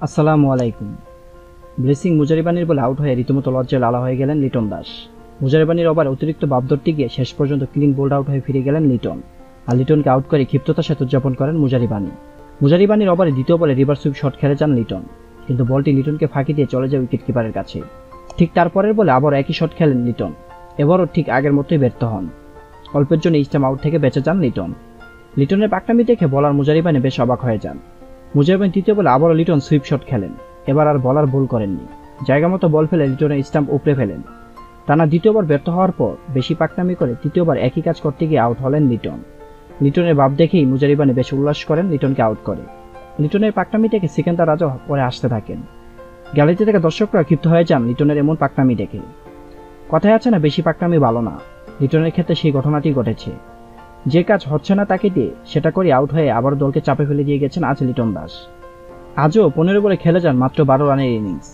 আসসালামু আলাইকুম। ব্লেসিং মুজারিবানির বলে আউট হয়ে রীতিমতো লজ্জায় লালা হয়ে গেলেন লিটন দাস। মুজারিবানির ওভারে অতিরিক্ত বাপ ধরতে গিয়ে শেষ পর্যন্ত ক্লিন বোল্ড আউট হয়ে ফিরে গেলেন লিটন। আর লিটনকে আউট করে ক্ষিপ্ততার সাথে উদযাপন করেন মুজারিবানি। মুজারিবানির ওভারে দ্বিতীয় বলে রিভার্স সুইপ শট খেলে যান লিটন, কিন্তু বলটি লিটনকে ফাঁকি দিয়ে চলে যায় উইকেট কিপারের কাছে। ঠিক তারপরের বলে আবার একই শট খেলেন লিটন, এবারও ঠিক আগের মতোই ব্যর্থ হন। অল্পের জন্য স্টাম্প আউট থেকে বেঁচে যান লিটন। লিটনের পাকনামি দেখে বলার মুজারিবানি বেশ অবাক হয়ে যান। মুজারিবানি তৃতীয় বলে আবারও লিটন সুইপ শট খেলেন, এবার আর বলার ভুল করেননি, জায়গা মতো বল ফেলে লিটনের স্টাম্প উপড়ে ফেলেন। টানা দ্বিতীয়বার ব্যর্থ হওয়ার পর বেশি পাকনামি করে তৃতীয়বার একই কাজ করতে গিয়ে আউট হলেন লিটন। লিটনের ভাব দেখেই মুজারিবানি বেশ উল্লাস করেন লিটনকে আউট করে। লিটনের পাকনামি দেখে সিকান্দার রাজা পরে আসতে থাকেন। গ্যালারিতে থেকে দর্শকরা ক্ষিপ্ত হয়ে যান লিটনের এমন পাকনামি দেখে। কথায় আছে না, বেশি পাকনামি ভালো না। লিটনের ক্ষেত্রে সেই ঘটনাটি ঘটেছে। যে কাজ হচ্ছে না তাকে দিয়ে সেটা করে আউট হয়ে আবার দলকে চাপে ফেলে দিয়ে গেছেন আজ লিটন দাস। আজও 15 বলে খেলে যান মাত্র 12 রানের ইনিংস।